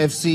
FC,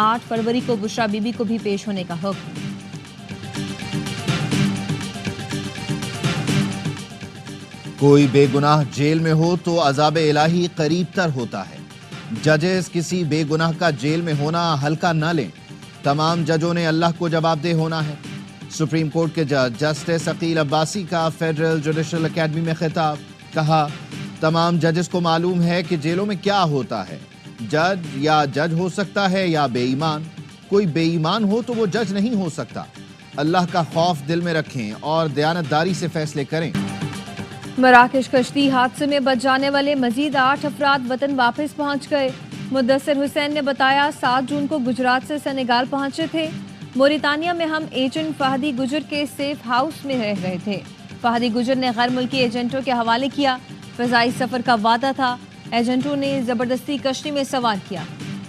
8 فروری کو بشرا be be کو بھی پیش ہونے کا حکم۔ کوئی بے گناہ جیل میں ہو تو عذاب الہی قریب تر ہوتا ہے۔ ججز کسی بے گناہ کا جیل میں ہونا ہلکا نہ لیں، تمام ججوں نے اللہ کو جواب دہ ہونا ہے۔ سپریم کورٹ کے جج جسٹس عقیل عباسی کا فیڈرل جوڈیشل اکیڈمی میں خطاب، کہا تمام ججز کو معلوم ہے کہ جیلوں میں کیا ہوتا ہے۔ جج یا جج ہو سکتا ہے یا بے ایمان، کوئی بے ایمان ہو تو وہ جج نہیں ہو سکتا۔ اللہ کا خوف دل میں رکھیں اور دیانتداری سے فیصلے کریں۔ مراکش کشتی حادثے میں بچ جانے والے مزید 8 افراد وطن واپس پہنچ گئے۔ مدثر حسین نے بتایا 7 جون کو گجرات سے سینیگال پہنچے تھے۔ موریتانیہ میں ہم ایجنٹ فہدی گجر کے سیف ہاؤس میں رہ رہے تھے۔ فہدی گجر نے غیر ملکی ایجنٹوں کے حوالے کیا، فضائی سفر کا وعدہ تھا، ایجنٹوں نے زبردستی کشتی میں سوار کیا۔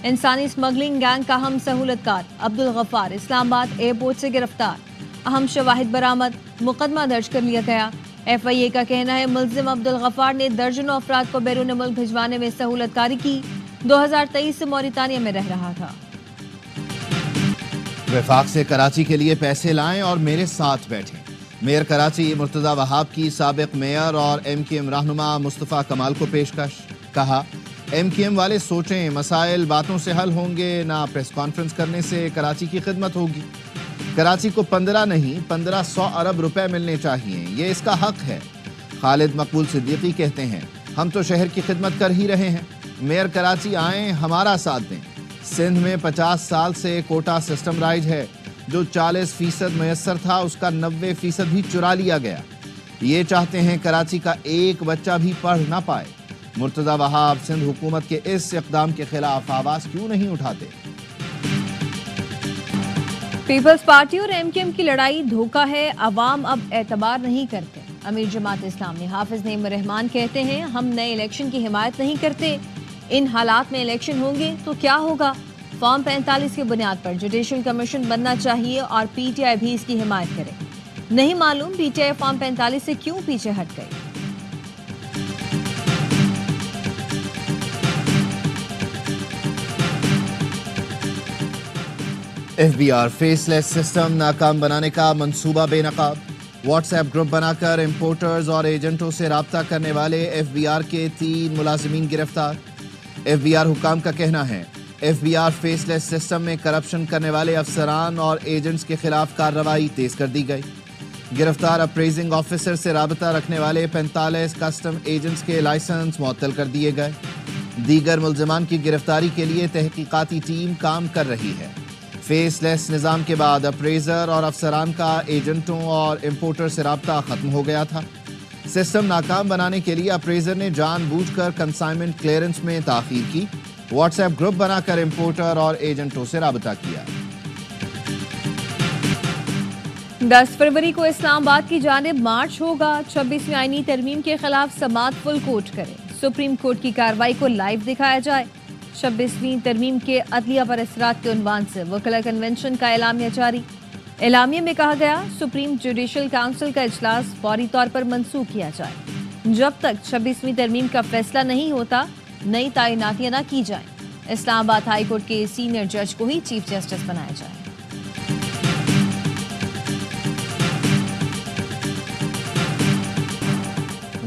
انسانی اسمگلنگ گینگ کا ہم سہولت کار عبدالغفار اسلام آباد ایئرپورٹ سے گرفتار، اہم شواہد برآمد، مقدمہ درج کر لیا گیا۔ ایف آئی اے کا کہنا ہے ملزم عبدالغفار نے درجنوں افراد کو بیرون ملک بھجوانے میں سہولت کاری کی۔ 2023 سے موریتانیہ میں رہ رہا تھا۔ وفاق سے کراچی کے لیے پیسے لائیں اور میرے ساتھ بیٹھیں۔ میئر کراچی مرتضی وہاب کی سابق میئر اور ایم کیو ایم رہنما مصطفیٰ کمال کو پیشکش، کہا ایم کیو ایم والے سوچیں مسائل باتوں سے حل ہوں گے، نہ پریس کانفرنس کرنے سے کراچی کی خدمت ہوگی۔ کراچی کو 15 نہیں 1500 ارب روپے ملنے چاہیے، یہ اس کا حق ہے۔ خالد مقبول صدیقی کہتے ہیں ہم تو شہر کی خدمت کر ہی رہے ہیں، میئر کراچی آئیں ہمارا ساتھ دیں۔ سندھ میں 50 سال سے کوٹا سسٹم رائج ہے، جو 40% میسر تھا اس کا 90% بھی چرا لیا گیا۔ یہ چاہتے ہیں کراچی کا ایک بچہ بھی پڑھ نہ پائے۔ مرتضی وہاب سندھ حکومت کے اس اقدام کے خلاف آواز کیوں نہیں اٹھاتے؟ پیپلز پارٹی اور ایم کیو ایم کی لڑائی دھوکہ ہے، عوام اب اعتبار نہیں کرتے۔ امیر جماعت اسلامی حافظ نعیم الرحمان کہتے ہیں ہم نئے الیکشن کی حمایت نہیں کرتے، ان حالات میں الیکشن ہوں گے تو کیا ہوگا؟ فارم 45 کی بنیاد پر جوڈیشل کمیشن بننا چاہیے اور پی ٹی آئی بھی اس کی حمایت کرے۔ نہیں معلوم پی ٹی آئی فارم 45 سے کیوں پیچھے ہٹ گئی۔ F B R faceless system ناکام بنانے کا منصوبہ بے نقاب، واٹس ایپ گروپ بنا کر امپورٹرز اور ایجنٹوں سے رابطہ کرنے والے ایف بی آر کے 3 ملازمین گرفتار۔ ایف بی آر حکام کا کہنا ہے F B R faceless system میں کرپشن کرنے والے افسران اور ایجنٹس کے خلاف کارروائی تیز کر دی گئی۔ گرفتار اپریزنگ آفیسر سے رابطہ رکھنے والے 45 کسٹم ایجنٹس کے لائسنس معطل کر دیے گئے۔ دیگر ملزمان کی گرفتاری کے لیے تحقیقاتی ٹیم کام کر رہی ہے۔ فیس لیس نظام کے بعد اپریزر اور افسران کا ایجنٹوں اور امپورٹر سے رابطہ ختم ہو گیا تھا۔ سسٹم ناکام بنانے کے لیے اپریزر نے جان بوجھ کر کنسائنمنٹ کلیئرنس میں تاخیر کی، واٹس ایپ گروپ بنا کر امپورٹر اور ایجنٹوں سے رابطہ کیا۔ 10 فروری کو اسلام آباد کی جانب مارچ ہوگا، 26ویں آئینی ترمیم کے خلاف سماعت فل کورٹ کرے، سپریم کورٹ کی کارروائی کو لائیو دکھایا جائے۔ 26ویں ترمیم کے عدلیہ پر اثرات کے عنوان سے وکلا کنونشن کا اعلامیہ جاری۔ اعلامیے میں کہا گیا سپریم جوڈیشل کونسل کا اجلاس فوری طور پر منسوخ کیا جائے، جب تک 26ویں ترمیم کا فیصلہ نہیں ہوتا نئی تعیناتیاں نہ کی جائیں۔ اسلام آباد ہائی کورٹ کے سینئر جج کو ہی چیف جسٹس بنایا جائے۔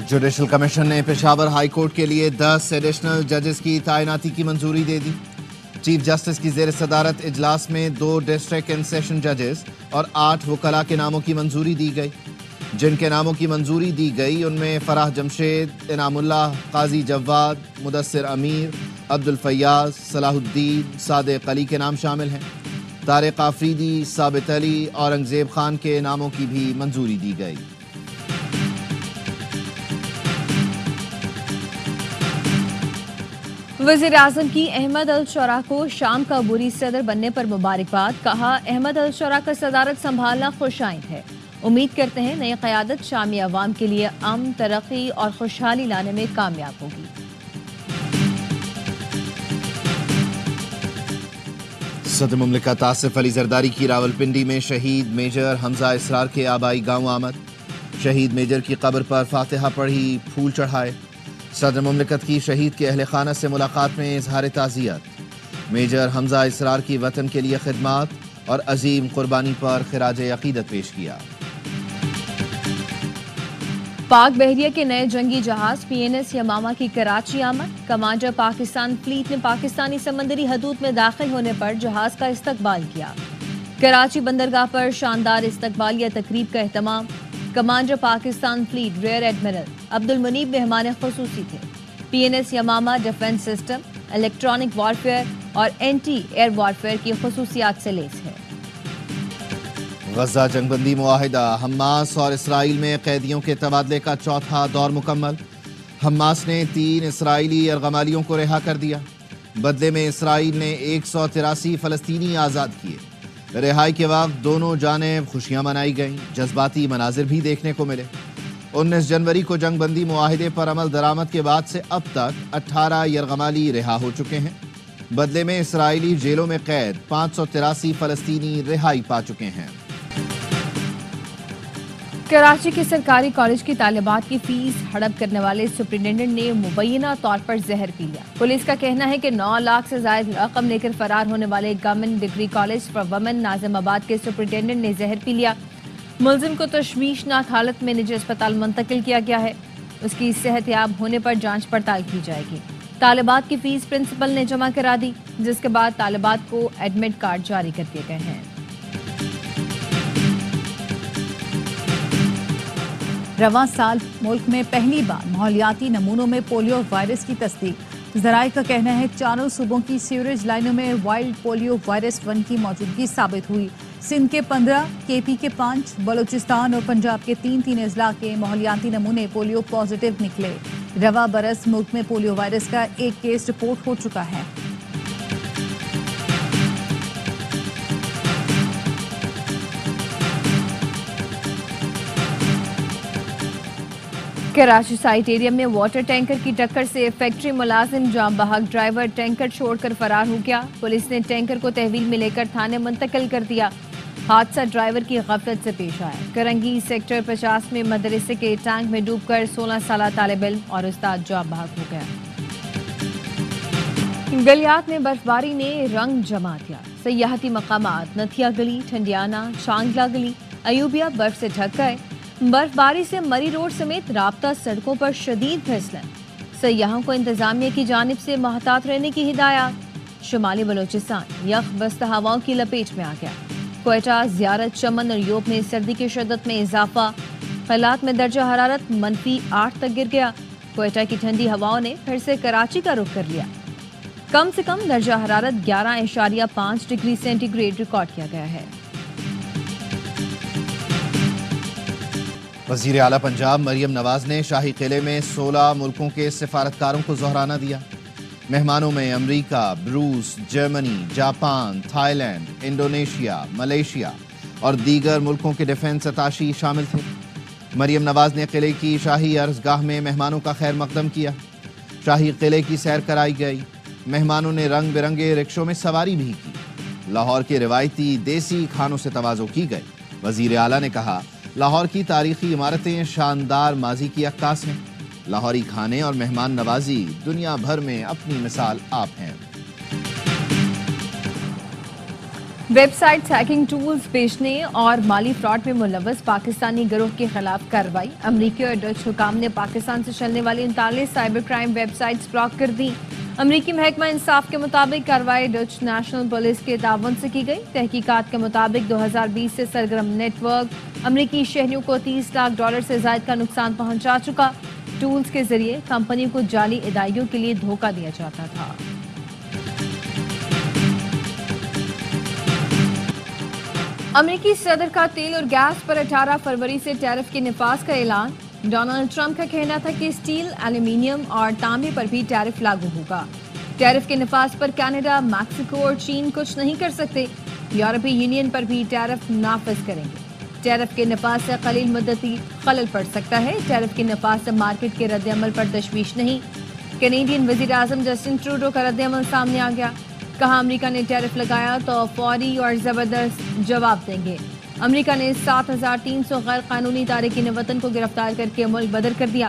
جوڈیشل کمیشن نے پشاور ہائی کورٹ کے لیے 10 ایڈیشنل ججز کی تعیناتی کی منظوری دے دی۔ چیف جسٹس کی زیر صدارت اجلاس میں 2 ڈسٹرکٹ اینڈ سیشن ججز اور 8 وکلاء کے ناموں کی منظوری دی گئی۔ جن کے ناموں کی منظوری دی گئی ان میں فراح جمشید، انعام اللہ، قاضی جواد، مدثر امیر، عبد الفیاض، صلاح الدین، صادق علی کے نام شامل ہیں۔ طارق آفریدی، ثابت علی، اورنگزیب خان کے ناموں کی بھی منظوری دی گئی۔ وزیر اعظم کی احمد الشورا کو شام کا عبوری صدر بننے پر مبارکباد، کہا احمد الشورا کا صدارت سنبھالنا خوش آئند ہے، امید کرتے ہیں نئی قیادت شامی عوام کے لیے امن، ترقی اور خوشحالی لانے میں کامیاب ہوگی۔ صدر مملکت آصف علی زرداری کی راولپنڈی میں شہید میجر حمزہ اسرار کے آبائی گاؤں آمد، شہید میجر کی قبر پر فاتحہ پڑھی، پھول چڑھائے۔ صدر مملکت کی شہید کے اہل خانہ سے ملاقات میں اظہار تعزیت۔ میجر حمزہ اسرار کی وطن کے لیے خدمات اور عظیم قربانی پر خراج عقیدت پیش کیا۔ پاک بحریہ کے نئے جنگی جہاز پی این ایس یمامہ کی کراچی آمد، کمانڈر پاکستان فلیٹ نے پاکستانی سمندری حدود میں داخل ہونے پر جہاز کا استقبال کیا۔ کراچی بندرگاہ پر شاندار استقبالیہ تقریب کا اہتمام، commander Pakistan fleet rear admiral Abdul Muneeb مہمان خصوصی تھے۔ P N S Yamama defence system, electronic warfare اور اینٹی ایئر وارفیئر کی خصوصیات سے لیس ہے۔ غزہ جنگ بندی معاہدہ، حماس اور اسرائیل میں قیدیوں کے تبادلے کا چوتھا دور مکمل۔ حماس نے 3 اسرائیلی یرغمالیوں کو رہا کر دیا، بدلے میں اسرائیل نے 183 فلسطینی آزاد کیے۔ رہائی کے وقت دونوں جانب خوشیاں منائی گئیں، جذباتی مناظر بھی دیکھنے کو ملے۔ 19 جنوری کو جنگ بندی معاہدے پر عمل درآمد کے بعد سے اب تک 18 یرغمالی رہا ہو چکے ہیں، بدلے میں اسرائیلی جیلوں میں قید 583 فلسطینی رہائی پا چکے ہیں۔ کراچی کے سرکاری کالج کی طالبات کی فیس ہڑپ کرنے والے سپرنٹینڈنٹ نے مبینہ طور پر زہر پی لیا۔ پولیس کا کہنا ہے کہ 9 لاکھ سے زائد رقم لے کر فرار ہونے والے government degree college for women Nazimabad کے سپرنٹینڈنٹ نے زہر پی لیا۔ ملزم کو تشویشناک حالت میں نجی اسپتال منتقل کیا گیا ہے، اس کی صحت یاب ہونے پر جانچ پڑتال کی جائے گی۔ طالبات کی فیس پرنسپل نے جمع کرا دی، جس کے بعد طالبات کو ایڈمٹ کارڈ جاری کر دیے گئے ہیں۔ رواں سال ملک میں پہلی بار ماحولیاتی نمونوں میں پولیو وائرس کی تصدیق۔ ذرائع کا کہنا ہے 4 صوبوں کی سیوریج لائنوں میں وائلڈ پولیو وائرس 1 کی موجودگی ثابت ہوئی۔ سندھ کے 15، کے پی کے 5، بلوچستان اور پنجاب کے 3 اضلاع کے ماحولیاتی نمونے پولیو پازیٹیو نکلے۔ رواں برس ملک میں پولیو وائرس کا 1 کیس رپورٹ ہو چکا ہے۔ کراچی سائٹیریم میں واٹر ٹینکر کی ٹکر سے فیکٹری ملازم جام بحق ڈرائیور ٹینکر چھوڑ کر فرار ہو گیا۔ پولیس نے ٹینکر کو تحویل میں لے کر تھانے منتقل کر دیا۔ حادثہ ڈرائیور کی غفلت سے پیش آیا۔ کرنگی سیکٹر 50 میں مدرسے کے ٹینک میں ڈوب کر 16 سالہ طالب علم اور استاد جام بحق ہو گیا۔ گلیات میں برفباری نے رنگ جما دیا۔ سیاحتی مقامات نتھیا گلی، ٹھنڈیانہ، چانگلہ گلی، ایوبیہ برف سے ڈھک گئے۔ برف باری سے مری روڈ سمیت رابطہ سڑکوں پر شدید پھسلن۔ سیاحوں کو انتظامیہ کی جانب سے محتاط رہنے کی ہدایات۔ شمالی بلوچستان یخ بست ہواؤں کی لپیٹ میں آ گیا۔ کوئٹہ، زیارت، چمن اور یوب میں سردی کی شدت میں اضافہ۔ خیالات میں درجہ حرارت -8 تک گر گیا۔ کوئٹہ کی ٹھنڈی ہواؤں نے پھر سے کراچی کا رخ کر لیا۔ کم سے کم درجہ حرارت 11.5 ڈگری سینٹی گریڈ ریکارڈ کیا گیا ہے۔ وزیر اعلیٰ پنجاب مریم نواز نے شاہی قلعے میں 16 ملکوں کے سفارتکاروں کو ظہرانہ دیا۔ مہمانوں میں امریکہ، روس، Germany, Japan, Thailand, Indonesia, Malaysia اور دیگر ملکوں کے ڈیفنس اتاشی شامل تھے۔ مریم نواز نے قلعے کی شاہی عرضگاہ میں مہمانوں کا خیر مقدم کیا۔ شاہی قلعے کی سیر کرائی گئی۔ مہمانوں نے رنگ برنگے رکشوں میں سواری بھی کی۔ لاہور کے روایتی دیسی کھانوں سے تواضع کی گئی۔ وزیر اعلیٰ نے کہا، لاہور کی تاریخی عمارتیں شاندار ماضی کی عکاس ہیں۔ لاہوری کھانے اور مہمان نوازی دنیا بھر میں اپنی مثال آپ ہیں۔ ویب سائٹ ہیکنگ ٹولز بیچنے اور مالی فراڈ میں ملوث پاکستانی گروہ کے خلاف کارروائی۔ امریکی اور ڈچ حکام نے پاکستان سے چلنے والی 39 cyber crime web sites block کر دی۔ امریکی محکمہ انصاف کے مطابق کارروائی ڈچ نیشنل پولیس کے تعاون سے کی گئی۔ تحقیقات کے مطابق 2020 سے سرگرم نیٹ ورک امریکی شہریوں کو $30 لاکھ سے زائد کا نقصان پہنچا چکا۔ ٹولز کے ذریعے کمپنی کو جعلی ادائیگیوں کے لیے دھوکہ دیا جاتا تھا۔ امریکی صدر کا تیل اور گیس پر 18 فروری سے ٹیرف کے نفاذ کا اعلان۔ ڈونلڈ ٹرمپ کا کہنا تھا کہ اسٹیل، ایلومینیم اور تانبے پر بھی ٹیرف لاگو ہوگا۔ ٹیرف کے نفاذ پر کینیڈا، میکسیکو اور چین کچھ نہیں کر سکتے۔ یورپی یونین پر بھی ٹیرف نافذ کریں گے۔ ٹیرف کے نفاذ سے قلیل مدتی خلل پڑ سکتا ہے۔ ٹیرف کے نفاذ سے مارکیٹ کے رد عمل پر تشویش نہیں۔ کینیڈین وزیر اعظم جسٹن ٹروڈو کا رد عمل سامنے آ گیا۔ کہا امریکہ نے ٹیرف لگایا تو فوری اور زبردست جواب دیں گے۔ امریکہ نے 7300 غیر قانونی تارکین وطن کو گرفتار کر کے ملک بدر کر دیا۔